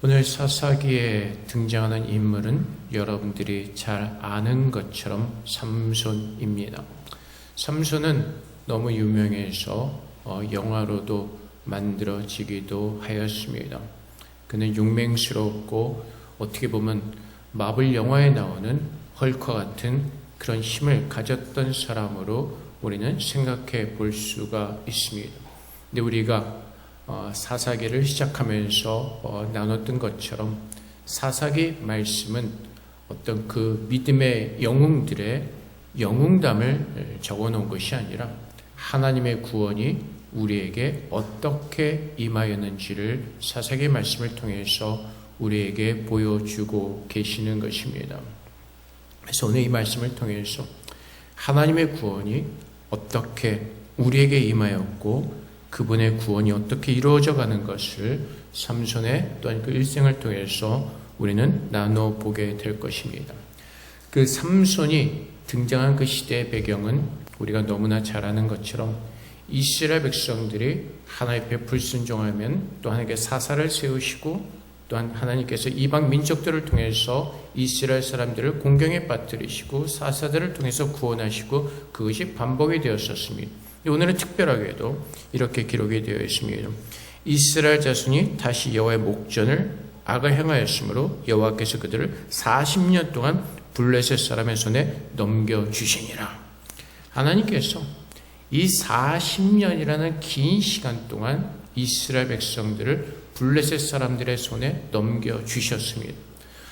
오늘 사사기에 등장하는 인물은 여러분들이 잘 아는 것처럼 삼손입니다. 삼손은 너무 유명해서 영화로도 만들어지기도 하였습니다. 그는 용맹스럽고 어떻게 보면 마블 영화에 나오는 헐크 같은 그런 힘을 가졌던 사람으로 우리는 생각해 볼 수가 있습니다. 근데 우리가 사사기를 시작하면서 나눴던 것처럼 사사기 말씀은 어떤 그 믿음의 영웅들의 영웅담을 적어놓은 것이 아니라 하나님의 구원이 우리에게 어떻게 임하였는지를 사사기 말씀을 통해서 우리에게 보여주고 계시는 것입니다. 그래서 오늘 이 말씀을 통해서 하나님의 구원이 어떻게 우리에게 임하였고 그분의 구원이 어떻게 이루어져 가는 것을 삼손의 또한 그 일생을 통해서 우리는 나눠보게 될 것입니다. 그 삼손이 등장한 그 시대의 배경은 우리가 너무나 잘 아는 것처럼 이스라엘 백성들이 하나님 앞에 불순종하면 또 하나님께 사사를 세우시고 또한 하나님께서 이방 민족들을 통해서 이스라엘 사람들을 공경에 빠뜨리시고 사사들을 통해서 구원하시고 그것이 반복이 되었었습니다. 오늘은 특별하게도 이렇게 기록이 되어 있습니다. 이스라엘 자손이 다시 여호와의 목전을 악을 행하였으므로 여호와께서 그들을 40년 동안 블레셋 사람의 손에 넘겨주시니라. 하나님께서 이 40년이라는 긴 시간 동안 이스라엘 백성들을 블레셋 사람들의 손에 넘겨주셨습니다.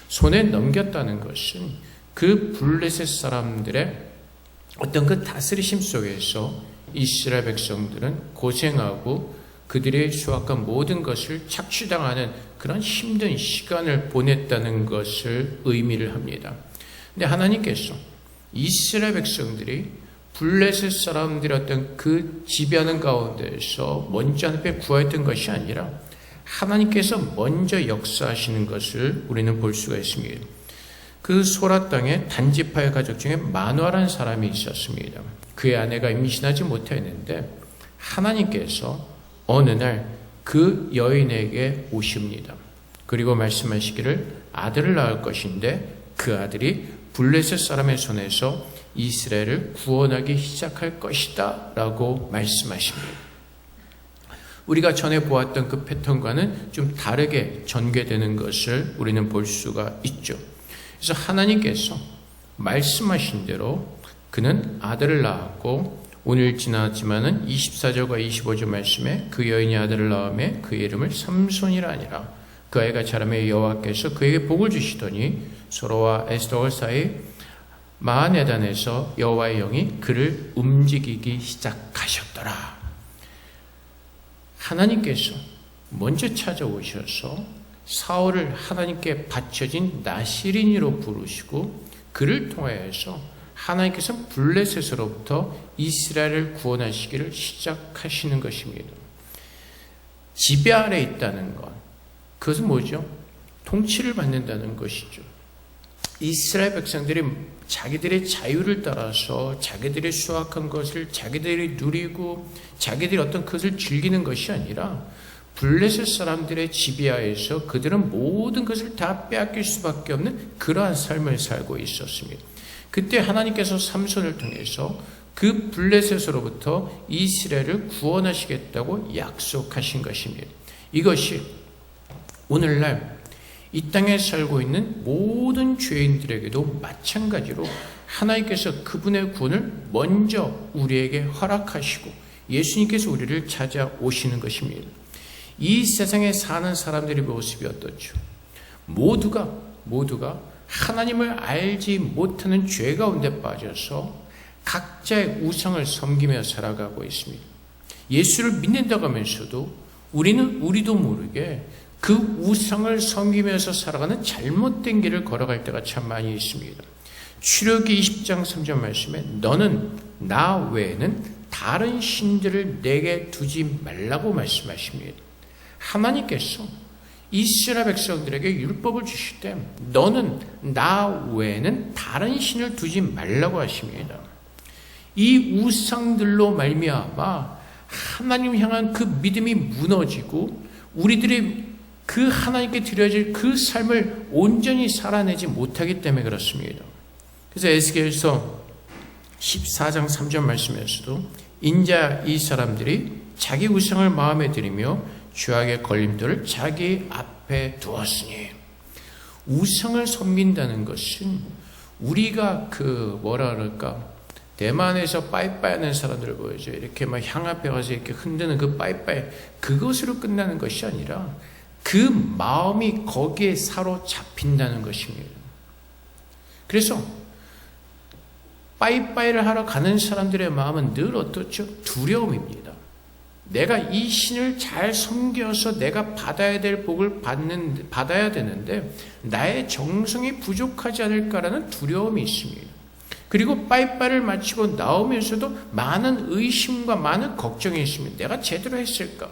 손에 넘겼다는 것은 그 블레셋 사람들의 어떤 그 다스리심 속에서 이스라엘 백성들은 고생하고 그들의 수확한 모든 것을 착취당하는 그런 힘든 시간을 보냈다는 것을 의미를 합니다. 근데 하나님께서 이스라엘 백성들이 블레셋 사람들의 어떤 그 지배하는 가운데서 먼저 하나님 앞에 구하였던 것이 아니라 하나님께서 먼저 역사하시는 것을 우리는 볼 수가 있습니다. 그 소라 땅에 단지파의 가족 중에 마누아라는 사람이 있었습니다. 그의 아내가 임신하지 못했는데 하나님께서 어느 날 그 여인에게 오십니다. 그리고 말씀하시기를 아들을 낳을 것인데 그 아들이 블레셋 사람의 손에서 이스라엘을 구원하기 시작할 것이다 라고 말씀하십니다. 우리가 전에 보았던 그 패턴과는 좀 다르게 전개되는 것을 우리는 볼 수가 있죠. 그래서 하나님께서 말씀하신 대로 그는 아들을 낳았고 오늘 지났지만은 24절과 25절 말씀에 그 여인이 아들을 낳음에 그 이름을 삼손이라 하니라. 그 아이가 자라매 여호와께서 그에게 복을 주시더니 소로와 에스더올 사이 마하네단에서 여호와의 영이 그를 움직이기 시작하셨더라. 하나님께서 먼저 찾아오셔서 사울을 하나님께 바쳐진 나시린이로 부르시고 그를 통하여서 하나님께서 블레셋으로부터 이스라엘을 구원하시기를 시작하시는 것입니다. 지배 아래 있다는 것, 그것은 뭐죠? 통치를 받는다는 것이죠. 이스라엘 백성들이 자기들의 자유를 따라서 자기들이 수확한 것을 자기들이 누리고 자기들이 어떤 것을 즐기는 것이 아니라 블레셋 사람들의 지배하에서 그들은 모든 것을 다 빼앗길 수밖에 없는 그러한 삶을 살고 있었습니다. 그때 하나님께서 삼손을 통해서 그 블레셋으로부터 이스라엘을 구원하시겠다고 약속하신 것입니다. 이것이 오늘날 이 땅에 살고 있는 모든 죄인들에게도 마찬가지로 하나님께서 그분의 구원을 먼저 우리에게 허락하시고 예수님께서 우리를 찾아오시는 것입니다. 이 세상에 사는 사람들의 모습이 어떻죠? 모두가 하나님을 알지 못하는 죄 가운데 빠져서 각자의 우상을 섬기며 살아가고 있습니다. 예수를 믿는다고 하면서도 우리도 모르게 그 우상을 섬기면서 살아가는 잘못된 길을 걸어갈 때가 참 많이 있습니다. 출애굽기 20장 3절 말씀에 너는 나 외에는 다른 신들을 내게 두지 말라고 말씀하십니다. 하나님께서 이스라엘 백성들에게 율법을 주실 때 너는 나 외에는 다른 신을 두지 말라고 하십니다. 이 우상들로 말미암아 하나님 향한 그 믿음이 무너지고 우리들의 그 그 하나님께 드려질 그 삶을 온전히 살아내지 못하기 때문에 그렇습니다. 그래서 에스겔서 14장 3절 말씀에서도 인자 이 사람들이 자기 우상을 마음에 들이며 죄악의 걸림돌을 자기 앞에 두었으니, 우상을 섬긴다는 것은 우리가 대만에서 빠이빠이 하는 사람들 보여줘. 이렇게 막 향 앞에 가서 이렇게 흔드는 그 빠이빠이, 그것으로 끝나는 것이 아니라 그 마음이 거기에 사로잡힌다는 것입니다. 그래서 빠이빠이를 하러 가는 사람들의 마음은 늘 어떻죠? 두려움입니다. 내가 이 신을 잘 섬겨서 내가 받아야 될 복을 받아야 되는데 나의 정성이 부족하지 않을까라는 두려움이 있습니다. 그리고 빠이빠이를 마치고 나오면서도 많은 의심과 많은 걱정이 있습니다. 내가 제대로 했을까?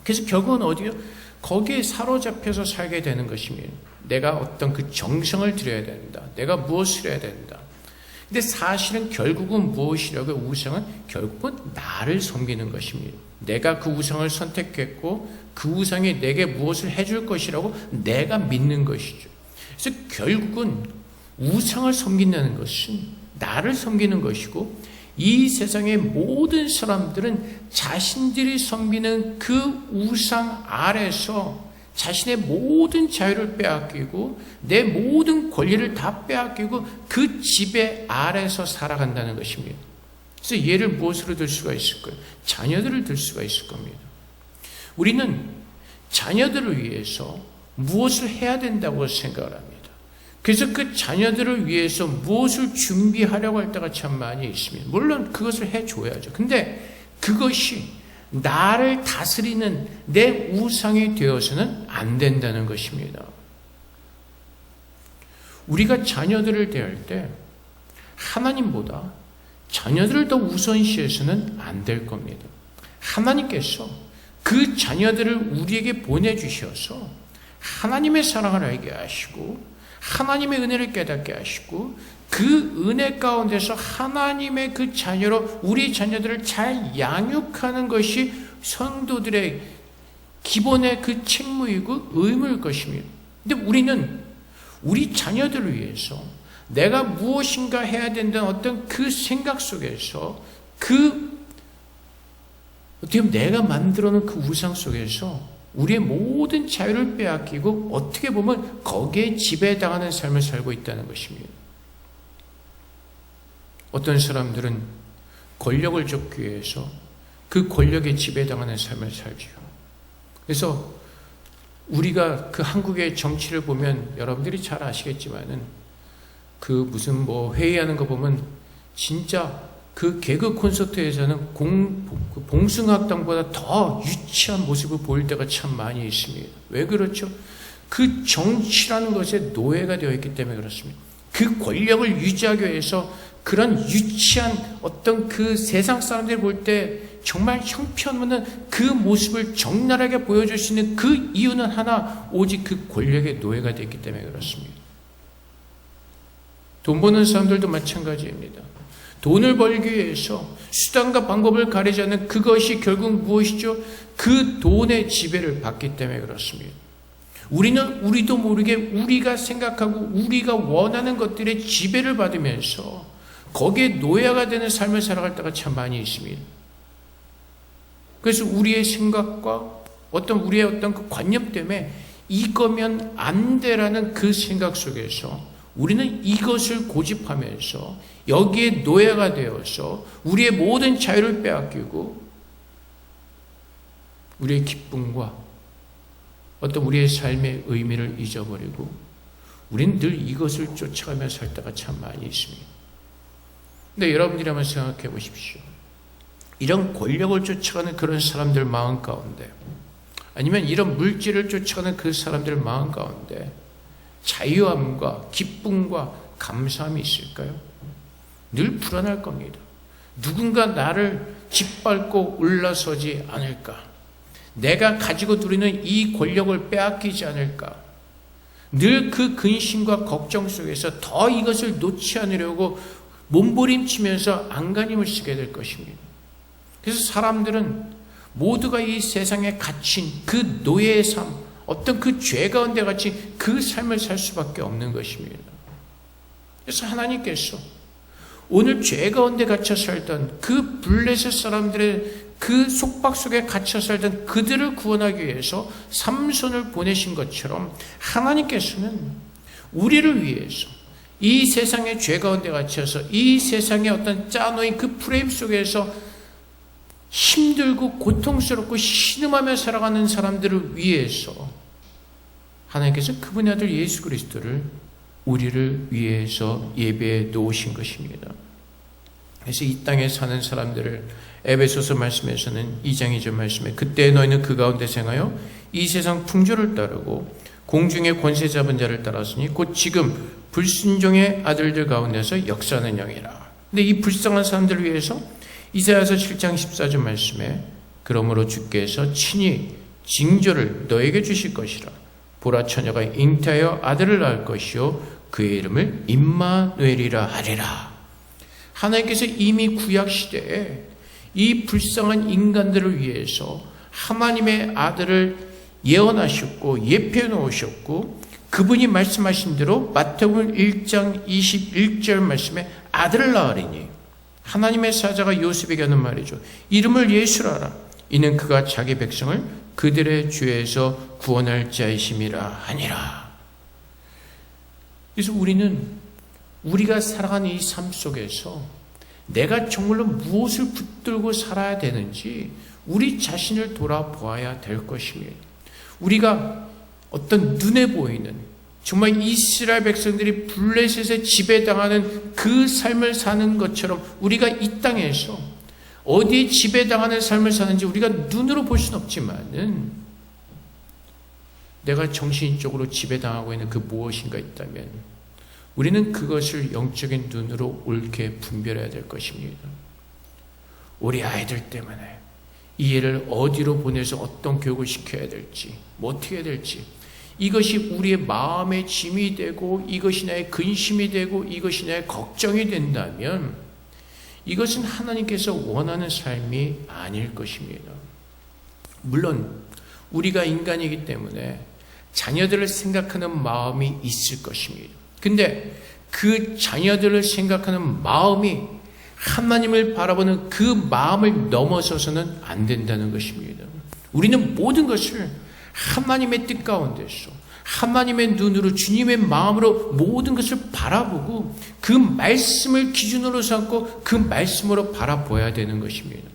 그래서 결국은 어디요? 거기에 사로잡혀서 살게 되는 것입니다. 내가 어떤 그 정성을 들여야 된다. 내가 무엇을 해야 된다. 근데 사실은 결국은 무엇이라고? 우상은 결국은 나를 섬기는 것입니다. 내가 그 우상을 선택했고 그 우상이 내게 무엇을 해줄 것이라고 내가 믿는 것이죠. 그래서 결국은 우상을 섬긴다는 것은 나를 섬기는 것이고, 이 세상의 모든 사람들은 자신들이 섬기는 그 우상 아래서 자신의 모든 자유를 빼앗기고 내 모든 권리를 다 빼앗기고 그 지배 아래서 살아간다는 것입니다. 그래서 예를 무엇으로 들 수가 있을까요? 자녀들을 들 수가 있을 겁니다. 우리는 자녀들을 위해서 무엇을 해야 된다고 생각을 합니다. 그래서 그 자녀들을 위해서 무엇을 준비하려고 할 때가 참 많이 있습니다. 물론 그것을 해줘야죠. 근데 그것이 나를 다스리는 내 우상이 되어서는 안 된다는 것입니다. 우리가 자녀들을 대할 때 하나님보다 자녀들을 더 우선시해서는 안 될 겁니다. 하나님께서 그 자녀들을 우리에게 보내주셔서 하나님의 사랑을 알게 하시고 하나님의 은혜를 깨닫게 하시고 그 은혜 가운데서 하나님의 그 자녀로 우리 자녀들을 잘 양육하는 것이 성도들의 기본의 그 책무이고 의무일 것입니다. 근데 우리는 우리 자녀들을 위해서 내가 무엇인가 해야 된다는 어떤 그 생각 속에서 어떻게 보면 내가 만들어 놓은 그 우상 속에서 우리의 모든 자유를 빼앗기고 어떻게 보면 거기에 지배당하는 삶을 살고 있다는 것입니다. 어떤 사람들은 권력을 쫓기 위해서 그 권력에 지배당하는 삶을 살죠. 그래서 우리가 그 한국의 정치를 보면 여러분들이 잘 아시겠지만은 그 무슨 회의하는 거 보면 진짜 그 개그 콘서트에서는 봉숭아학당보다 더 유치한 모습을 보일 때가 참 많이 있습니다. 왜 그렇죠? 그 정치라는 것에 노예가 되어 있기 때문에 그렇습니다. 그 권력을 유지하기 위해서 그런 유치한 어떤 그 세상 사람들이 볼 때 정말 형편없는 그 모습을 적나라하게 보여줄 수 있는 그 이유는 하나, 오직 그 권력의 노예가 되기 때문에 그렇습니다. 돈 버는 사람들도 마찬가지입니다. 돈을 벌기 위해서 수단과 방법을 가리지 않는 그것이 결국 무엇이죠? 그 돈의 지배를 받기 때문에 그렇습니다. 우리는 우리도 모르게 우리가 생각하고 우리가 원하는 것들의 지배를 받으면서 거기에 노예가 되는 삶을 살아갈 때가 참 많이 있습니다. 그래서 우리의 생각과 우리의 어떤 그 관념 때문에 이거면 안 돼라는 그 생각 속에서 우리는 이것을 고집하면서 여기에 노예가 되어서 우리의 모든 자유를 빼앗기고 우리의 기쁨과 어떤 우리의 삶의 의미를 잊어버리고 우리는 늘 이것을 쫓아가며 살 때가 참 많이 있습니다. 근데 여러분들이 한번 생각해 보십시오. 이런 권력을 쫓아가는 그런 사람들 마음 가운데, 아니면 이런 물질을 쫓아가는 그 사람들 마음 가운데 자유함과 기쁨과 감사함이 있을까요? 늘 불안할 겁니다. 누군가 나를 짓밟고 올라서지 않을까? 내가 가지고 누리는 이 권력을 빼앗기지 않을까? 늘 그 근심과 걱정 속에서 더 이것을 놓지 않으려고 몸부림치면서 안간힘을 쓰게 될 것입니다. 그래서 사람들은 모두가 이 세상에 갇힌 그 노예의 삶, 어떤 그 죄 가운데 같이 그 삶을 살 수밖에 없는 것입니다. 그래서 하나님께서 오늘 죄 가운데 갇혀 살던 그 블레셋 사람들의 그 속박 속에 갇혀 살던 그들을 구원하기 위해서 삼손을 보내신 것처럼 하나님께서는 우리를 위해서 이 세상의 죄 가운데 갇혀서 이 세상의 어떤 짜놓인 그 프레임 속에서 힘들고 고통스럽고 신음하며 살아가는 사람들을 위해서 하나님께서 그분의 아들 예수 그리스도를 우리를 위해서 예배해 놓으신 것입니다. 그래서 이 땅에 사는 사람들을 에베소서 말씀에서는 2장 2절 말씀에 그때 너희는 그 가운데 생하여 이 세상 풍조를 따르고 공중의 권세 잡은 자를 따랐으니 곧 지금 불순종의 아들들 가운데서 역사하는 영이라. 근데 이 불쌍한 사람들을 위해서 이사야서 7장 14절 말씀에 그러므로 주께서 친히 징조를 너에게 주실 것이라. 보라 처녀가 잉태하여 아들을 낳을 것이요 그의 이름을 임마누엘이라 하리라. 하나님께서 이미 구약시대에 이 불쌍한 인간들을 위해서 하나님의 아들을 예언하셨고 예표해 놓으셨고 그분이 말씀하신 대로 마태복음 1장 21절 말씀에 아들을 낳으리니 하나님의 사자가 요셉에게 하는 말이죠. 이름을 예수라라. 이는 그가 자기 백성을 그들의 죄에서 구원할 자이심이라 하니라. 그래서 우리가 살아가는 이 삶 속에서 내가 정말로 무엇을 붙들고 살아야 되는지 우리 자신을 돌아보아야 될 것입니다. 우리가 어떤 눈에 보이는 정말 이스라엘 백성들이 블레셋에 지배당하는 그 삶을 사는 것처럼 우리가 이 땅에서 어디에 지배당하는 삶을 사는지 우리가 눈으로 볼 수는 없지만은 내가 정신적으로 지배당하고 있는 그 무엇인가 있다면 우리는 그것을 영적인 눈으로 옳게 분별해야 될 것입니다. 우리 아이들 때문에 이 애를 어디로 보내서 어떤 교육을 시켜야 될지 뭐 어떻게 해야 될지 이것이 우리의 마음의 짐이 되고 이것이 나의 근심이 되고 이것이 나의 걱정이 된다면 이것은 하나님께서 원하는 삶이 아닐 것입니다. 물론 우리가 인간이기 때문에 자녀들을 생각하는 마음이 있을 것입니다. 근데 그 자녀들을 생각하는 마음이 하나님을 바라보는 그 마음을 넘어서서는 안 된다는 것입니다. 우리는 모든 것을 하나님의 뜻 가운데서 하나님의 눈으로 주님의 마음으로 모든 것을 바라보고 그 말씀을 기준으로 삼고 그 말씀으로 바라보아야 되는 것입니다.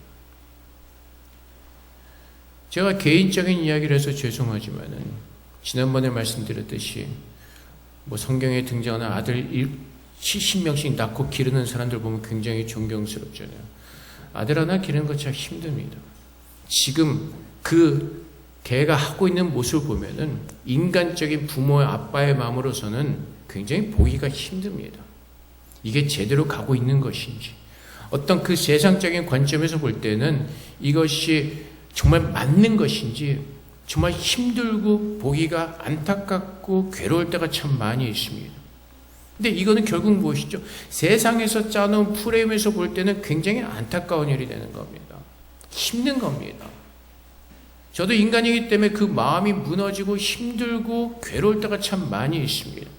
제가 개인적인 이야기를 해서 죄송하지만은 지난번에 말씀드렸듯이 성경에 등장하는 아들 70명씩 낳고 기르는 사람들 보면 굉장히 존경스럽잖아요. 아들 하나 기르는 거 참 힘듭니다. 지금 그 걔가 하고 있는 모습을 보면은 인간적인 부모의 아빠의 마음으로서는 굉장히 보기가 힘듭니다. 이게 제대로 가고 있는 것인지 어떤 그 세상적인 관점에서 볼 때는 이것이 정말 맞는 것인지 정말 힘들고 보기가 안타깝고 괴로울 때가 참 많이 있습니다. 근데 이거는 결국 무엇이죠? 세상에서 짜놓은 프레임에서 볼 때는 굉장히 안타까운 일이 되는 겁니다. 힘든 겁니다. 저도 인간이기 때문에 그 마음이 무너지고 힘들고 괴로울 때가 참 많이 있습니다.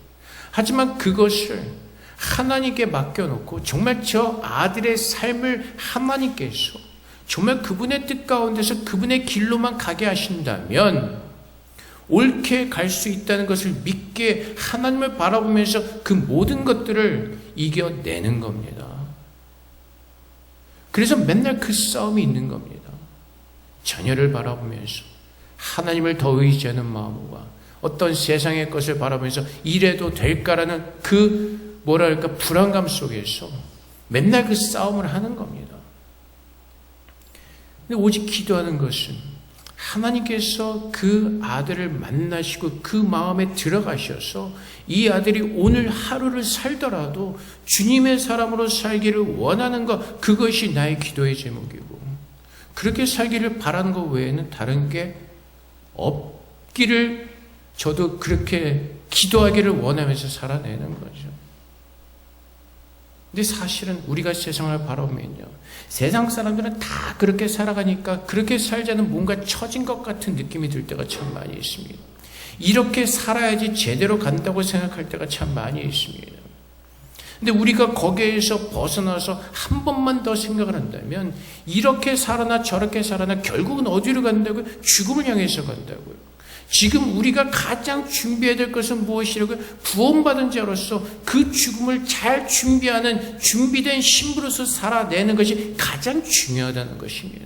하지만 그것을 하나님께 맡겨놓고 정말 저 아들의 삶을 하나님께서 정말 그분의 뜻 가운데서 그분의 길로만 가게 하신다면 옳게 갈 수 있다는 것을 믿게 하나님을 바라보면서 그 모든 것들을 이겨내는 겁니다. 그래서 맨날 그 싸움이 있는 겁니다. 자녀를 바라보면서 하나님을 더 의지하는 마음과 어떤 세상의 것을 바라보면서 이래도 될까라는 그 불안감 속에서 맨날 그 싸움을 하는 겁니다. 근데 오직 기도하는 것은 하나님께서 그 아들을 만나시고 그 마음에 들어가셔서 이 아들이 오늘 하루를 살더라도 주님의 사람으로 살기를 원하는 것, 그것이 나의 기도의 제목이고 그렇게 살기를 바라는 것 외에는 다른 게 없기를 저도 그렇게 기도하기를 원하면서 살아내는 거죠. 근데 사실은 우리가 세상을 바라보면요, 세상 사람들은 다 그렇게 살아가니까 그렇게 살자는 뭔가 처진 것 같은 느낌이 들 때가 참 많이 있습니다. 이렇게 살아야지 제대로 간다고 생각할 때가 참 많이 있습니다. 근데 우리가 거기에서 벗어나서 한 번만 더 생각을 한다면 이렇게 살아나 저렇게 살아나 결국은 어디로 간다고요? 죽음을 향해서 간다고요. 지금 우리가 가장 준비해야 될 것은 무엇이라고요? 구원받은 자로서 그 죽음을 잘 준비하는 준비된 신부로서 살아내는 것이 가장 중요하다는 것입니다.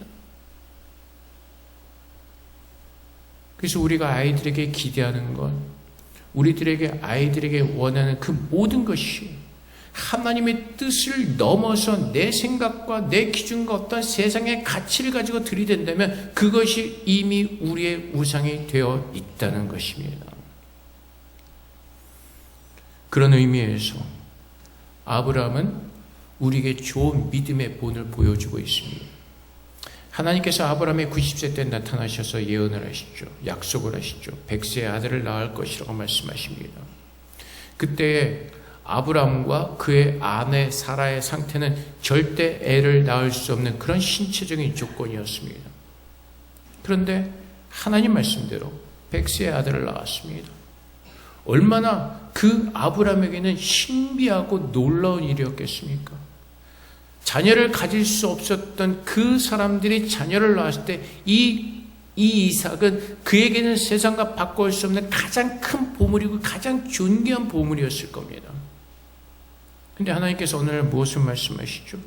그래서 우리가 아이들에게 기대하는 것, 아이들에게 원하는 그 모든 것이 하나님의 뜻을 넘어서 내 생각과 내 기준과 어떤 세상의 가치를 가지고 들이댄다면 그것이 이미 우리의 우상이 되어 있다는 것입니다. 그런 의미에서 아브라함은 우리에게 좋은 믿음의 본을 보여주고 있습니다. 하나님께서 아브라함의 90세 때 나타나셔서 예언을 하시죠. 약속을 하시죠. 100세의 아들을 낳을 것이라고 말씀하십니다. 그때 아브라함과 그의 아내 사라의 상태는 절대 애를 낳을 수 없는 그런 신체적인 조건이었습니다. 그런데 하나님 말씀대로 100세의 아들을 낳았습니다. 얼마나 그 아브라함에게는 신비하고 놀라운 일이었겠습니까? 자녀를 가질 수 없었던 그 사람들이 자녀를 낳았을 때 이 이삭은 그에게는 세상과 바꿀 수 없는 가장 큰 보물이고 가장 존귀한 보물이었을 겁니다. 근데 하나님께서 오늘 무엇을 말씀하시죠?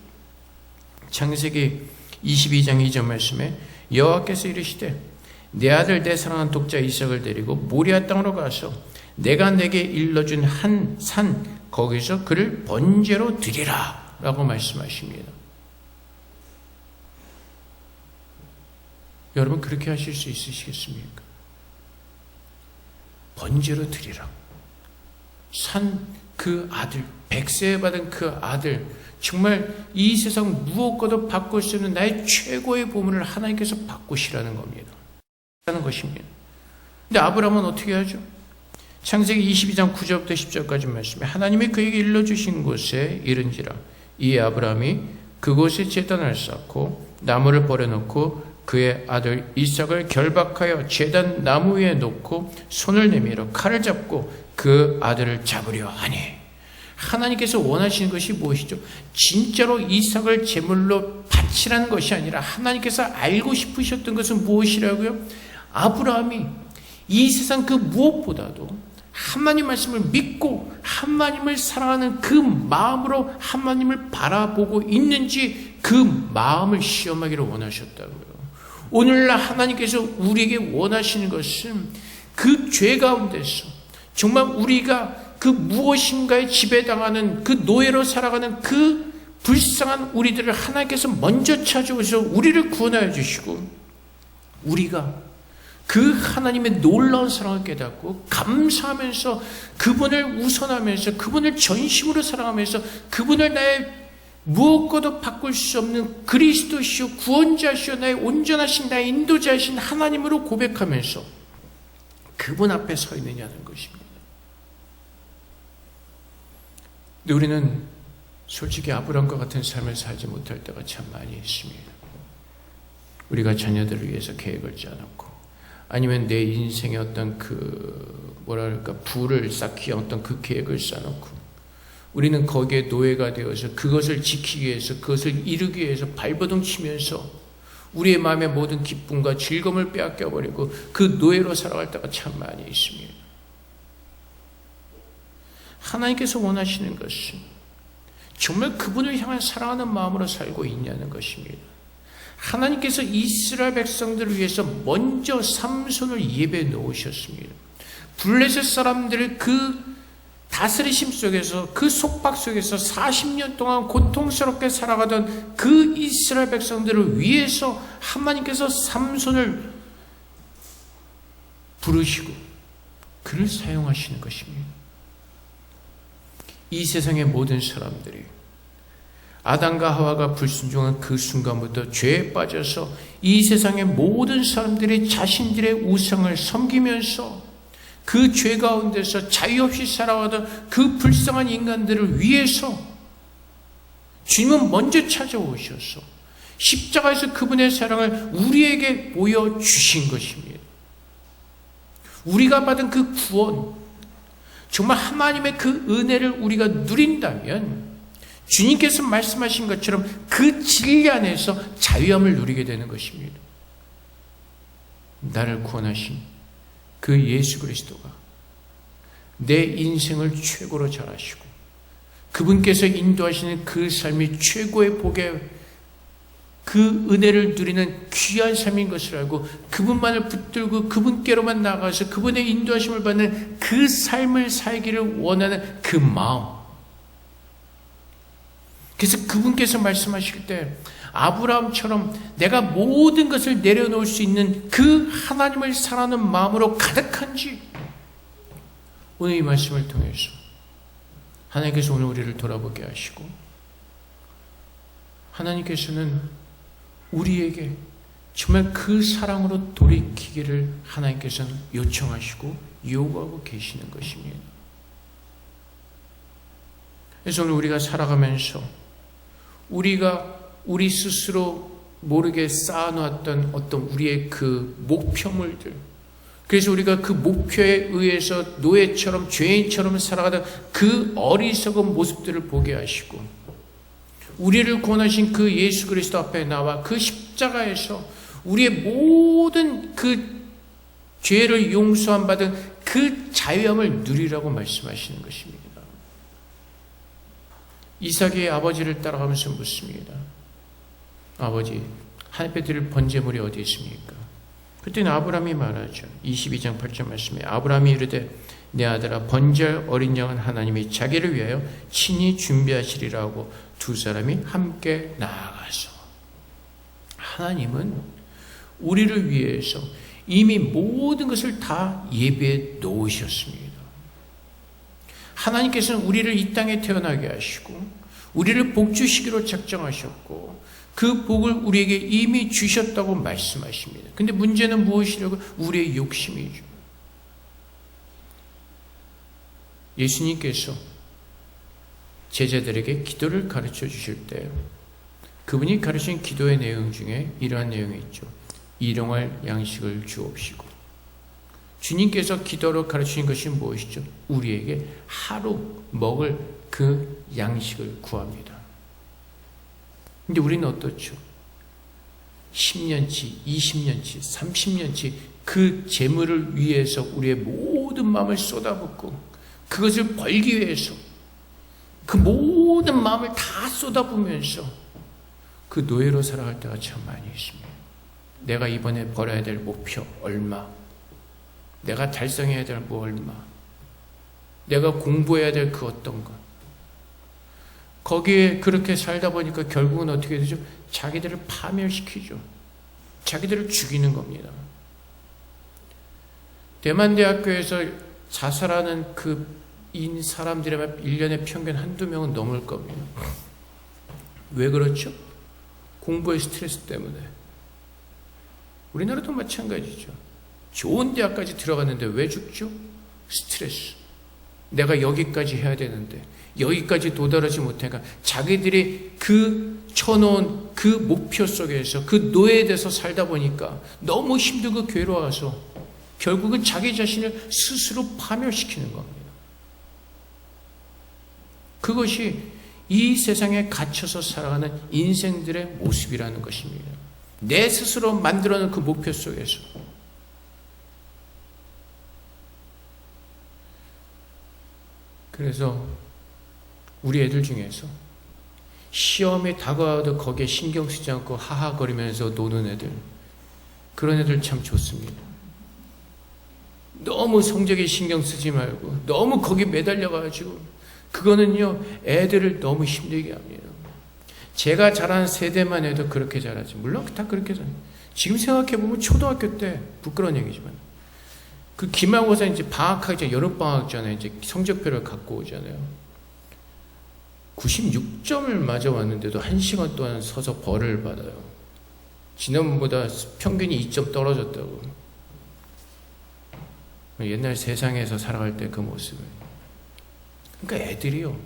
창세기 22장 2절 말씀에 여호와께서 이르시되 내 아들 내 사랑하는 독자 이삭을 데리고 모리아 땅으로 가서 내가 내게 일러준 한 산 거기서 그를 번제로 드리라 라고 말씀하십니다. 여러분 그렇게 하실 수 있으시겠습니까? 번제로 드리라. 산 그 아들, 100세에 받은 그 아들, 정말 이 세상 무엇과도 바꿀 수 없는 나의 최고의 보물을 하나님께서 바꾸시라는 겁니다. 라는 것입니다. 근데 아브라함은 어떻게 하죠? 창세기 22장 9절부터 10절까지 말씀에 하나님이 그에게 일러주신 곳에 이른지라 이에 아브라함이 그곳에 제단을 쌓고 나무를 버려놓고 그의 아들 이삭을 결박하여 제단 나무 위에 놓고 손을 내밀어 칼을 잡고 그 아들을 잡으려 하니 하나님께서 원하시는 것이 무엇이죠? 진짜로 이삭을 제물로 바치라는 것이 아니라 하나님께서 알고 싶으셨던 것은 무엇이라고요? 아브라함이 이 세상 그 무엇보다도 하나님 말씀을 믿고 하나님을 사랑하는 그 마음으로 하나님을 바라보고 있는지 그 마음을 시험하기를 원하셨다고요. 오늘날 하나님께서 우리에게 원하시는 것은 그 죄 가운데서 정말 우리가 그 무엇인가에 지배당하는 그 노예로 살아가는 그 불쌍한 우리들을 하나님께서 먼저 찾아오셔서 우리를 구원하여 주시고 우리가 그 하나님의 놀라운 사랑을 깨닫고 감사하면서 그분을 우선하면서 그분을 전심으로 사랑하면서 그분을 나의 무엇과도 바꿀 수 없는 그리스도시요 구원자시요 나의 온전하신 나의 인도자신 하나님으로 고백하면서 그분 앞에 서 있느냐는 것입니다. 근데 우리는 솔직히 아브라함과 같은 삶을 살지 못할 때가 참 많이 있습니다. 우리가 자녀들을 위해서 계획을 짜놓고 아니면 내 인생의 어떤 부를 쌓기 위한 어떤 그 계획을 쌓놓고 우리는 거기에 노예가 되어서 그것을 지키기 위해서 그것을 이루기 위해서 발버둥 치면서 우리의 마음의 모든 기쁨과 즐거움을 빼앗겨버리고 그 노예로 살아갈 때가 참 많이 있습니다. 하나님께서 원하시는 것은 정말 그분을 향한 사랑하는 마음으로 살고 있냐는 것입니다. 하나님께서 이스라엘 백성들을 위해서 먼저 삼손을 예배해 놓으셨습니다. 블레셋 사람들을 그 다스리심 속에서 그 속박 속에서 40년 동안 고통스럽게 살아가던 그 이스라엘 백성들을 위해서 하나님께서 삼손을 부르시고 그를 사용하시는 것입니다. 이 세상의 모든 사람들이 아담과 하와가 불순종한 그 순간부터 죄에 빠져서 이 세상의 모든 사람들이 자신들의 우상을 섬기면서 그 죄 가운데서 자유 없이 살아가던 그 불쌍한 인간들을 위해서 주님은 먼저 찾아오셔서 십자가에서 그분의 사랑을 우리에게 보여주신 것입니다. 우리가 받은 그 구원, 정말 하나님의 그 은혜를 우리가 누린다면 주님께서 말씀하신 것처럼 그 진리 안에서 자유함을 누리게 되는 것입니다. 나를 구원하신 그 예수 그리스도가 내 인생을 최고로 잘하시고 그분께서 인도하시는 그 삶이 최고의 복의 그 은혜를 누리는 귀한 삶인 것을 알고 그분만을 붙들고 그분께로만 나가서 그분의 인도하심을 받는 그 삶을 살기를 원하는 그 마음. 그래서 그분께서 말씀하실 때 아브라함처럼 내가 모든 것을 내려놓을 수 있는 그 하나님을 사랑하는 마음으로 가득한지 오늘 이 말씀을 통해서 하나님께서 오늘 우리를 돌아보게 하시고 하나님께서는 우리에게 정말 그 사랑으로 돌이키기를 하나님께서는 요청하시고 요구하고 계시는 것입니다. 그래서 오늘 우리가 살아가면서 우리가 우리 스스로 모르게 쌓아놨던 어떤 우리의 그 목표물들, 그래서 우리가 그 목표에 의해서 노예처럼 죄인처럼 살아가던 그 어리석은 모습들을 보게 하시고 우리를 구원하신 그 예수 그리스도 앞에 나와 그 십자가에서 우리의 모든 그 죄를 용서함 받은 그 자유함을 누리라고 말씀하시는 것입니다. 이삭의 아버지를 따라가면서 묻습니다. 아버지, 하나님께 드릴 번제물이 어디 있습니까? 그때는 아브라함이 말하죠. 22장 8절 말씀에 아브라함이 이르되 내 아들아 번제할 어린 양은 하나님이 자기를 위하여 친히 준비하시리라고 두 사람이 함께 나아가서 하나님은 우리를 위해서 이미 모든 것을 다 예비해 놓으셨습니다. 하나님께서는 우리를 이 땅에 태어나게 하시고 우리를 복주시기로 작정하셨고 그 복을 우리에게 이미 주셨다고 말씀하십니다. 근데 문제는 무엇이라고? 우리의 욕심이죠. 예수님께서 제자들에게 기도를 가르쳐 주실 때 그분이 가르친 기도의 내용 중에 이러한 내용이 있죠. 일용할 양식을 주옵시고. 주님께서 기도로 가르치신 것이 무엇이죠? 우리에게 하루 먹을 그 양식을 구합니다. 근데 우리는 어떻죠? 10년치, 20년치, 30년치 그 재물을 위해서 우리의 모든 마음을 쏟아붓고 그것을 벌기 위해서 그 모든 마음을 다 쏟아부으면서 그 노예로 살아갈 때가 참 많이 있습니다. 내가 이번에 벌어야 될 목표 얼마, 내가 달성해야 될 뭐 얼마, 내가 공부해야 될 그 어떤 것, 거기에 그렇게 살다 보니까 결국은 어떻게 되죠? 자기들을 파멸시키죠. 자기들을 죽이는 겁니다. 대만대학교에서 자살하는 그 사람들의 1년에 평균 한두 명은 넘을 겁니다. 왜 그렇죠? 공부의 스트레스 때문에. 우리나라도 마찬가지죠. 좋은 대학까지 들어갔는데 왜 죽죠? 스트레스. 내가 여기까지 해야 되는데 여기까지 도달하지 못하니까 자기들이 그 쳐놓은 그 목표 속에서 그 노예돼서 살다 보니까 너무 힘들고 괴로워서 결국은 자기 자신을 스스로 파멸시키는 겁니다. 그것이 이 세상에 갇혀서 살아가는 인생들의 모습이라는 것입니다. 내 스스로 만들어놓은 그 목표 속에서. 그래서 우리 애들 중에서 시험이 다가와도 거기에 신경 쓰지 않고 하하거리면서 노는 애들, 그런 애들 참 좋습니다. 너무 성적에 신경 쓰지 말고 너무 거기 매달려가지고 그거는요 애들을 너무 힘들게 합니다. 제가 자란 세대만 해도 그렇게 자라지. 물론 다 그렇게 자라요. 지금 생각해보면 초등학교 때 부끄러운 얘기지만 그 기말고사 이제 방학하기 전 여름방학 전에 이제 성적표를 갖고 오잖아요. 96점을 맞아 왔는데도 1시간 동안 서서 벌을 받아요. 지난번보다 평균이 2점 떨어졌다고. 옛날 세상에서 살아갈 때 그 모습을. 그러니까 애들이요.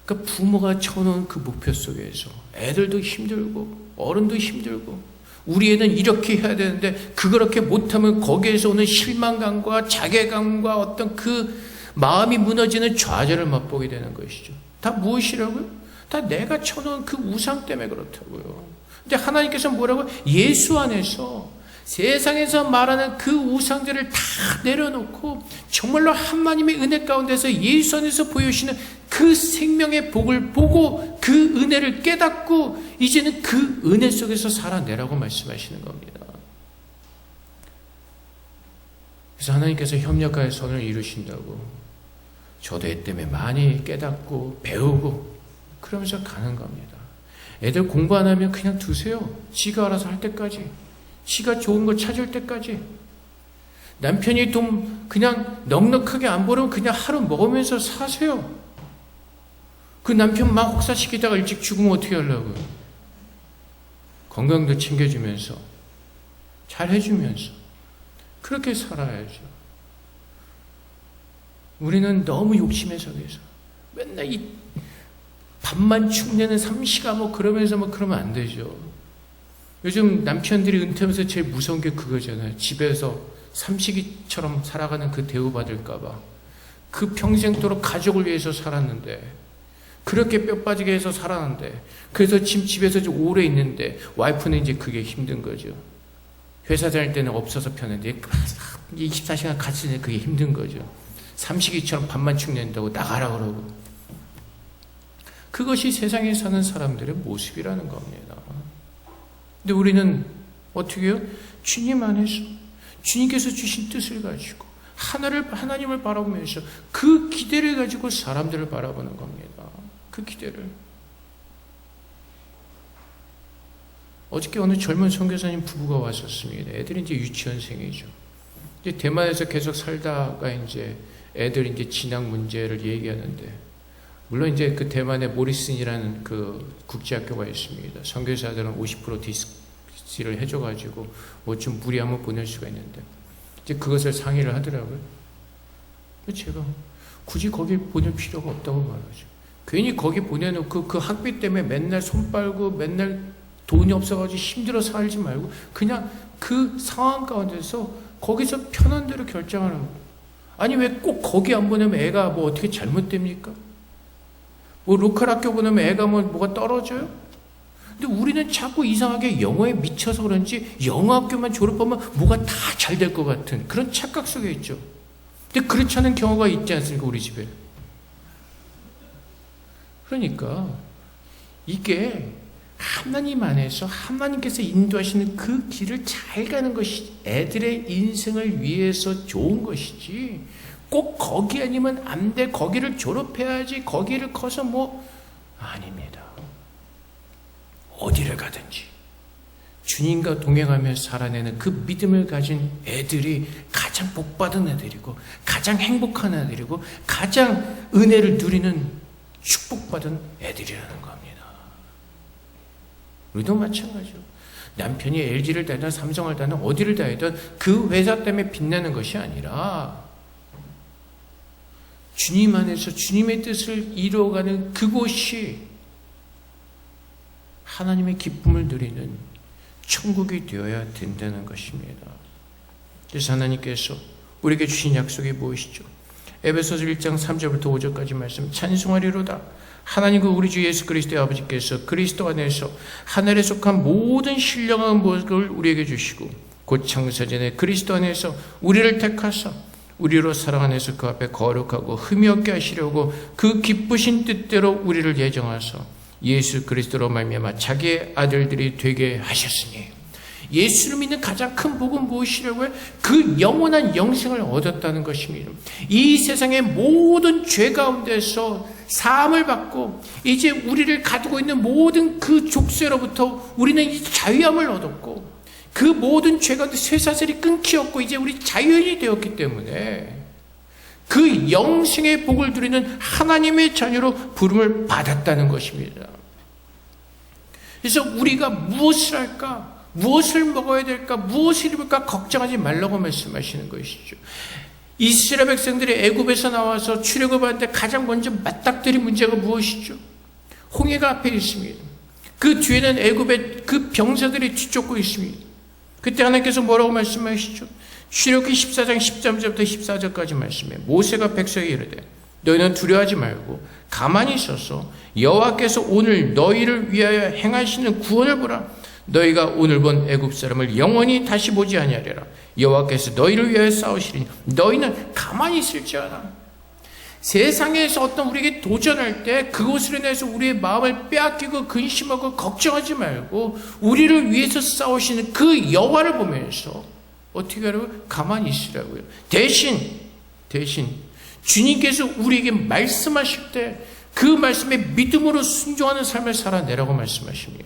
그러니까 부모가 쳐놓은 그 목표 속에서 애들도 힘들고 어른도 힘들고 우리 애는 이렇게 해야 되는데 그렇게 못하면 거기에서 오는 실망감과 자괴감과 어떤 그 마음이 무너지는 좌절을 맛보게 되는 것이죠. 다 무엇이라고요? 다 내가 쳐놓은 그 우상 때문에 그렇다고요. 근데 하나님께서 뭐라고? 예수 안에서 세상에서 말하는 그 우상들을 다 내려놓고 정말로 하나님의 은혜 가운데서 예수 안에서 보여주시는 그 생명의 복을 보고 그 은혜를 깨닫고 이제는 그 은혜 속에서 살아내라고 말씀하시는 겁니다. 그래서 하나님께서 협력하여 선을 이루신다고 저도 애 때문에 많이 깨닫고 배우고 그러면서 가는 겁니다. 애들 공부 안 하면 그냥 두세요. 지가 알아서 할 때까지. 지가 좋은 거 찾을 때까지. 남편이 돈 그냥 넉넉하게 안 벌으면 그냥 하루 먹으면서 사세요. 그 남편 막 혹사시키다가 일찍 죽으면 어떻게 하려고요? 건강도 챙겨주면서 잘 해주면서 그렇게 살아야죠. 우리는 너무 욕심에 속에서 맨날 이 밥만 축내는 삼시가 뭐 그러면서 뭐 그러면 안 되죠. 요즘 남편들이 은퇴하면서 제일 무서운 게 그거잖아요. 집에서 삼식이처럼 살아가는 그 대우받을까봐. 그 평생도록 가족을 위해서 살았는데 그렇게 뼈 빠지게 해서 살았는데 그래서 지금 집에서 좀 오래 있는데 와이프는 이제 그게 힘든 거죠. 회사 다닐 때는 없어서 편한데 24시간 같이 있는 그게 힘든 거죠. 삼식이처럼 밥만 축낸다고 나가라 그러고. 그것이 세상에 사는 사람들의 모습이라는 겁니다. 근데 우리는 어떻게 해요? 주님 안에서 주님께서 주신 뜻을 가지고 하나님을 바라보면서 그 기대를 가지고 사람들을 바라보는 겁니다. 그 기대를. 어저께 어느 젊은 선교사님 부부가 왔었습니다. 애들이 이제 유치원생이죠. 이제 대만에서 계속 살다가 이제 애들 이제 진학 문제를 얘기하는데, 물론 이제 그 대만에 모리슨이라는 그 국제학교가 있습니다. 선교사들은 50% 디스를 해줘가지고 뭐 좀 무리하면 보낼 수가 있는데, 이제 그것을 상의를 하더라고요. 제가 굳이 거기 보낼 필요가 없다고 말하죠. 괜히 거기 보내놓고 그 학비 때문에 맨날 손 빨고 맨날 돈이 없어가지고 힘들어 살지 말고 그냥 그 상황 가운데서 거기서 편한 대로 결정하는 거예요. 아니 왜 꼭 거기 안 보내면 애가 뭐 어떻게 잘못됩니까? 뭐 로컬 학교 보내면 애가 뭐가 떨어져요? 근데 우리는 자꾸 이상하게 영어에 미쳐서 그런지 영어 학교만 졸업하면 뭐가 다 잘 될 것 같은 그런 착각 속에 있죠. 근데 그렇지 않은 경우가 있지 않습니까? 우리 집에. 그러니까 이게 하나님 안에서 하나님께서 인도하시는 그 길을 잘 가는 것이 애들의 인생을 위해서 좋은 것이지, 꼭 거기 아니면 안 돼, 거기를 졸업해야지, 거기를 커서 뭐 아닙니다. 어디를 가든지 주님과 동행하며 살아내는 그 믿음을 가진 애들이 가장 복받은 애들이고 가장 행복한 애들이고 가장 은혜를 누리는 축복받은 애들이라는 겁니다. 우리도 마찬가지로 남편이 LG를 다니든 삼성을 다니든 어디를 다니든 그 회사 때문에 빛나는 것이 아니라 주님 안에서 주님의 뜻을 이루어가는 그곳이 하나님의 기쁨을 누리는 천국이 되어야 된다는 것입니다. 그래서 하나님께서 우리에게 주신 약속이 무엇이죠? 에베소서 1장 3절부터 5절까지 말씀, 찬송하리로다. 하나님과 우리 주 예수 그리스도의 아버지께서 그리스도 안에서 하늘에 속한 모든 신령한 복을 우리에게 주시고 곧 창세전에 그리스도 안에서 우리를 택하사 우리로 사랑 안에서 그 앞에 거룩하고 흠이 없게 하시려고 그 기쁘신 뜻대로 우리를 예정하사 예수 그리스도로 말미암아 자기의 아들들이 되게 하셨으니, 예수를 믿는 가장 큰 복은 무엇이라고요? 그 영원한 영생을 얻었다는 것입니다. 이 세상의 모든 죄 가운데서 사함을 받고 이제 우리를 가두고 있는 모든 그 족쇄로부터 우리는 이 자유함을 얻었고, 그 모든 죄 가운데 쇠사슬이 끊기었고 이제 우리 자유인이 되었기 때문에 그 영생의 복을 누리는 하나님의 자녀로 부름을 받았다는 것입니다. 그래서 우리가 무엇을 할까? 무엇을 먹어야 될까? 무엇을 입을까? 걱정하지 말라고 말씀하시는 것이죠. 이스라엘 백성들이 애굽에서 나와서 출애굽하는데 가장 먼저 맞닥뜨린 문제가 무엇이죠? 홍해가 앞에 있습니다. 그 뒤에는 애굽의 그 병사들이 뒤쫓고 있습니다. 그때 하나님께서 뭐라고 말씀하시죠? 출애굽기 14장 13절부터 14절까지 말씀해 모세가 백성에게 이르되 너희는 두려워하지 말고 가만히 있어서 여호와께서 오늘 너희를 위하여 행하시는 구원을 보라. 너희가 오늘 본 애굽 사람을 영원히 다시 보지 아니하리라. 여호와께서 너희를 위하여 싸우시리니 너희는 가만히 있을지어다. 세상에서 어떤 우리에게 도전할 때 그것으로 인해서 우리의 마음을 빼앗기고 근심하고 걱정하지 말고 우리를 위해서 싸우시는 그 여호와를 보면서 어떻게 하라고요? 가만히 있으라고요. 대신 주님께서 우리에게 말씀하실 때 그 말씀에 믿음으로 순종하는 삶을 살아내라고 말씀하십니다.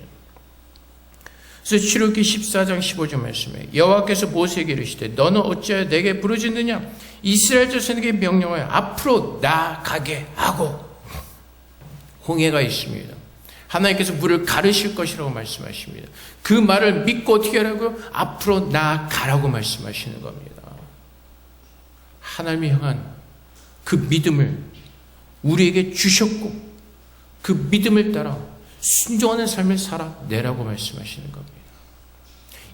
그래서 출애굽기 14장 15절 말씀에 여호와께서 모세에게 이르시되 너는 어찌하여 내게 부르짖느냐? 이스라엘 자손에게 명령하여 앞으로 나아가게 하고. 홍해가 있습니다. 하나님께서 물을 가르실 것이라고 말씀하십니다. 그 말을 믿고 어떻게 하라고요? 앞으로 나아가라고 말씀하시는 겁니다. 하나님을 향한 그 믿음을 우리에게 주셨고 그 믿음을 따라 순종하는 삶을 살아내라고 말씀하시는 겁니다.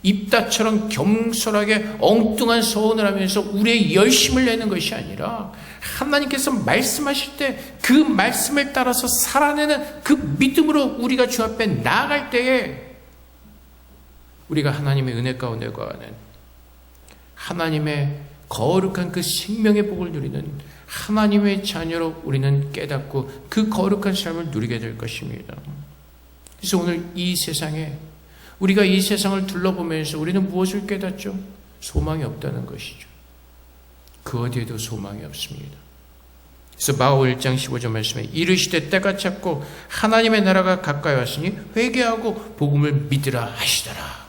입다처럼 겸손하게 엉뚱한 서원을 하면서 우리의 열심을 내는 것이 아니라 하나님께서 말씀하실 때 그 말씀을 따라서 살아내는 그 믿음으로 우리가 주 앞에 나아갈 때에 우리가 하나님의 은혜 가운데 거하는 하나님의 거룩한 그 생명의 복을 누리는 하나님의 자녀로 우리는 깨닫고 그 거룩한 삶을 누리게 될 것입니다. 그래서 오늘 이 세상에 우리가 이 세상을 둘러보면서 우리는 무엇을 깨닫죠? 소망이 없다는 것이죠. 그 어디에도 소망이 없습니다. 그래서 마가복음 1장 15절 말씀에 이르시되 때가 찼고 하나님의 나라가 가까이 왔으니 회개하고 복음을 믿으라 하시더라.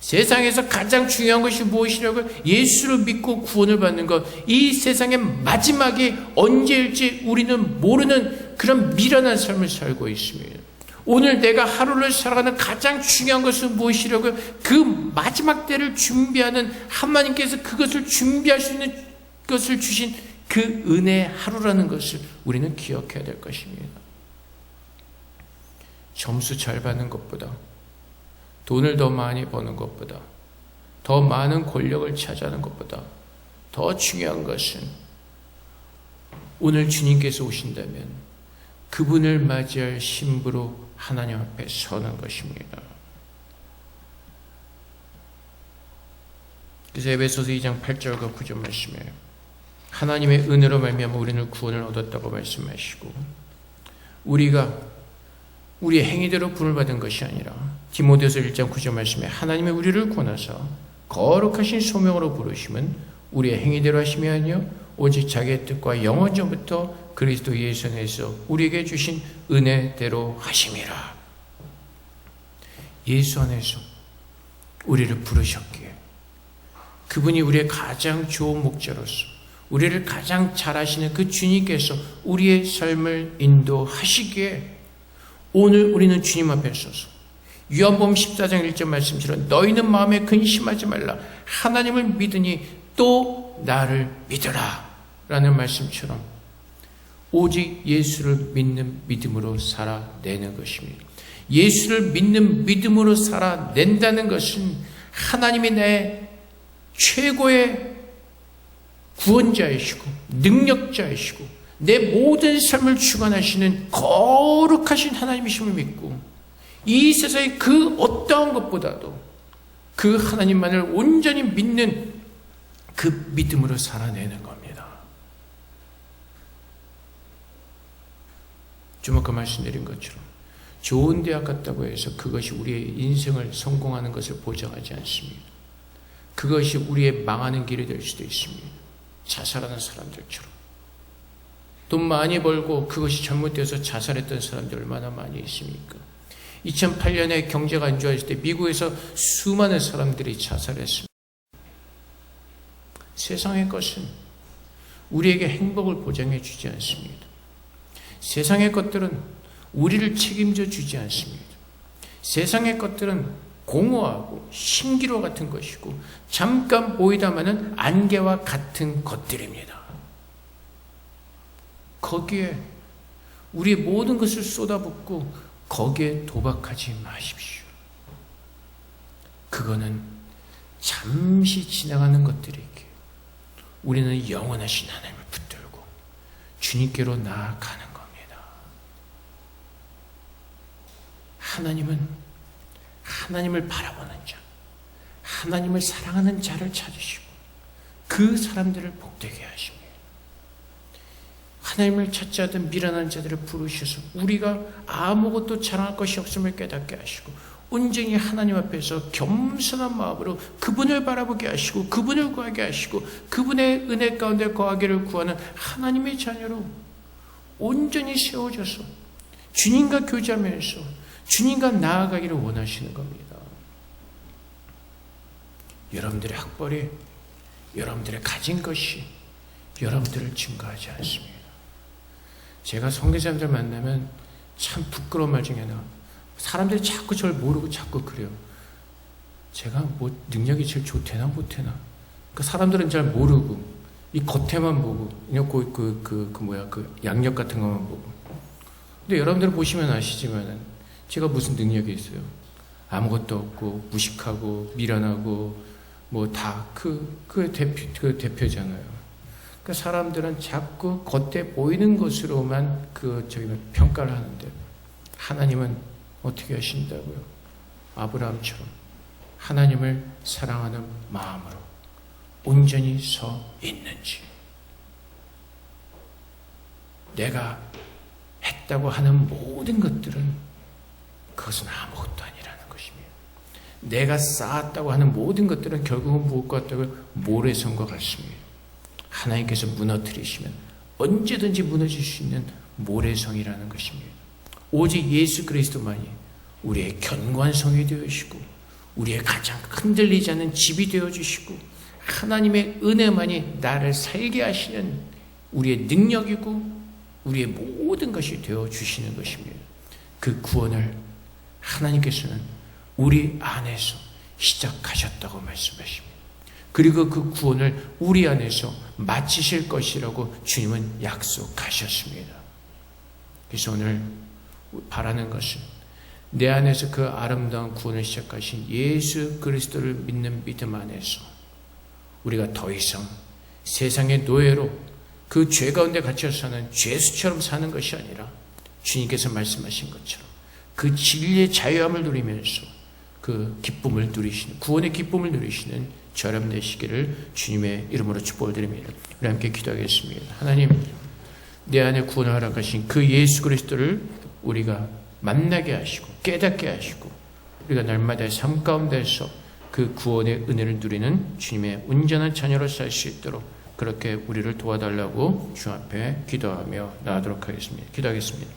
세상에서 가장 중요한 것이 무엇이라고요? 예수를 믿고 구원을 받는 것. 이 세상의 마지막이 언제일지 우리는 모르는 그런 미련한 삶을 살고 있습니다. 오늘 내가 하루를 살아가는 가장 중요한 것은 무엇이라고요? 그 마지막 때를 준비하는 하나님께서 그것을 준비할 수 있는 것을 주신 그 은혜의 하루라는 것을 우리는 기억해야 될 것입니다. 점수 잘 받는 것보다 돈을 더 많이 버는 것보다 더 많은 권력을 차지하는 것보다 더 중요한 것은 오늘 주님께서 오신다면 그분을 맞이할 신부로 하나님 앞에 서는 것입니다. 그래서 에베소서 2장 8절과 9절 말씀에 하나님의 은혜로 말미암아 우리는 구원을 얻었다고 말씀하시고 우리가 우리의 행위대로 구원을 받은 것이 아니라 디모데서 1장 9절 말씀에 하나님의 우리를 구원하사 거룩하신 소명으로 부르심은 우리의 행위대로 하심이 아니요 오직 자기의 뜻과 영원 전부터 그리스도 예수 안에서 우리에게 주신 은혜대로 하심이라. 예수 안에서 우리를 부르셨기에 그분이 우리의 가장 좋은 목자로서 우리를 가장 잘 아시는 그 주님께서 우리의 삶을 인도하시기에 오늘 우리는 주님 앞에 서서 요한복음 14장 1절 말씀처럼 너희는 마음에 근심하지 말라 하나님을 믿으니 또 나를 믿으라 라는 말씀처럼 오직 예수를 믿는 믿음으로 살아내는 것입니다. 예수를 믿는 믿음으로 살아낸다는 것은 하나님이 내 최고의 구원자이시고 능력자이시고 내 모든 삶을 주관하시는 거룩하신 하나님이심을 믿고 이 세상의 그 어떠한 것보다도 그 하나님만을 온전히 믿는 그 믿음으로 살아내는 겁니다. 좀 아까 말씀드린 것처럼 좋은 대학 갔다고 해서 그것이 우리의 인생을 성공하는 것을 보장하지 않습니다. 그것이 우리의 망하는 길이 될 수도 있습니다. 자살하는 사람들처럼. 돈 많이 벌고 그것이 잘못돼서 자살했던 사람들 얼마나 많이 있습니까? 2008년에 경제가 안 좋아질 때 미국에서 수많은 사람들이 자살했습니다. 세상의 것은 우리에게 행복을 보장해 주지 않습니다. 세상의 것들은 우리를 책임져 주지 않습니다. 세상의 것들은 공허하고 신기루 같은 것이고 잠깐 보이다마는 안개와 같은 것들입니다. 거기에 우리의 모든 것을 쏟아붓고 거기에 도박하지 마십시오. 그거는 잠시 지나가는 것들이기에 우리는 영원하신 하나님을 붙들고 주님께로 나아가는 겁니다. 하나님은 하나님을 바라보는 자, 하나님을 사랑하는 자를 찾으시고 그 사람들을 복되게 하십니다. 하나님을 찾지 않던 미련한 자들을 부르셔서 우리가 아무것도 자랑할 것이 없음을 깨닫게 하시고 온전히 하나님 앞에서 겸손한 마음으로 그분을 바라보게 하시고 그분을 구하게 하시고 그분의 은혜 가운데 거하기를 구하는 하나님의 자녀로 온전히 세워져서 주님과 교제하면서 주님과 나아가기를 원하시는 겁니다. 여러분들의 학벌이, 여러분들의 가진 것이 여러분들을 증거하지 않습니다. 제가 선교사님들 만나면 참 부끄러운 말 중에 하나, 사람들이 자꾸 저를 모르고 자꾸 그래요. 제가 뭐 능력이 제일 좋대나 못해나. 그 사람들은 잘 모르고 이 겉에만 보고 그 양력 같은 것만 보고. 근데 여러분들 보시면 아시지만은 제가 무슨 능력이 있어요? 아무것도 없고 무식하고 미련하고 뭐 다 그 대표잖아요. 그 사람들은 자꾸 겉에 보이는 것으로만 평가를 하는데 하나님은 어떻게 하신다고요? 아브라함처럼 하나님을 사랑하는 마음으로 온전히 서 있는지, 내가 했다고 하는 모든 것들은 그것은 아무것도 아니라는 것입니다. 내가 쌓았다고 하는 모든 것들은 결국은 무엇과 같다고요? 모래성과 같습니다. 하나님께서 무너뜨리시면 언제든지 무너질 수 있는 모래성이라는 것입니다. 오직 예수 그리스도만이 우리의 견고한 성이 되어주시고 우리의 가장 흔들리지 않는 집이 되어주시고 하나님의 은혜만이 나를 살게 하시는 우리의 능력이고 우리의 모든 것이 되어주시는 것입니다. 그 구원을 하나님께서는 우리 안에서 시작하셨다고 말씀하십니다. 그리고 그 구원을 우리 안에서 마치실 것이라고 주님은 약속하셨습니다. 그래서 오늘 바라는 것은 내 안에서 그 아름다운 구원을 시작하신 예수 그리스도를 믿는 믿음 안에서 우리가 더 이상 세상의 노예로 그 죄 가운데 갇혀 사는 죄수처럼 사는 것이 아니라 주님께서 말씀하신 것처럼 그 진리의 자유함을 누리면서 그 기쁨을 누리시는, 구원의 기쁨을 누리시는 저렴 되시기를 주님의 이름으로 축복을 드립니다. 우리 함께 기도하겠습니다. 하나님, 내 안에 구원을 허락하신 그 예수 그리스도를 우리가 만나게 하시고 깨닫게 하시고 우리가 날마다의 삶 가운데서 그 구원의 은혜를 누리는 주님의 온전한 자녀로 살 수 있도록 그렇게 우리를 도와달라고 주 앞에 기도하며 나아가도록 하겠습니다. 기도하겠습니다.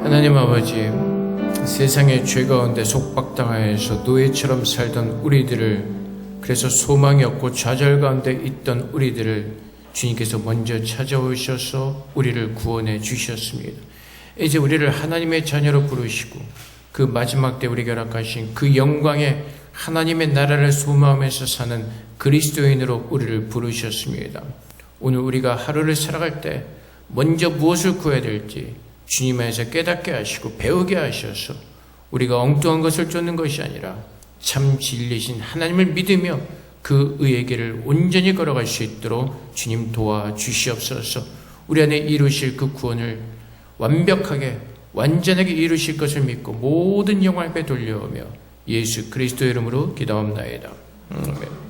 하나님 아버지, 세상의 죄 가운데 속박당하여서 노예처럼 살던 우리들을, 그래서 소망이 없고 좌절 가운데 있던 우리들을 주님께서 먼저 찾아오셔서 우리를 구원해 주셨습니다. 이제 우리를 하나님의 자녀로 부르시고 그 마지막 때 우리에게 허락하신 그 영광의 하나님의 나라를 소망하면서 사는 그리스도인으로 우리를 부르셨습니다. 오늘 우리가 하루를 살아갈 때 먼저 무엇을 구해야 될지 주님 안에서 깨닫게 하시고 배우게 하셔서 우리가 엉뚱한 것을 쫓는 것이 아니라 참 진리신 하나님을 믿으며 그 의의 길을 온전히 걸어갈 수 있도록 주님 도와주시옵소서. 우리 안에 이루실 그 구원을 완벽하게 완전하게 이루실 것을 믿고 모든 영광을 돌려오며 예수 그리스도의 이름으로 기도합나이다. 아멘.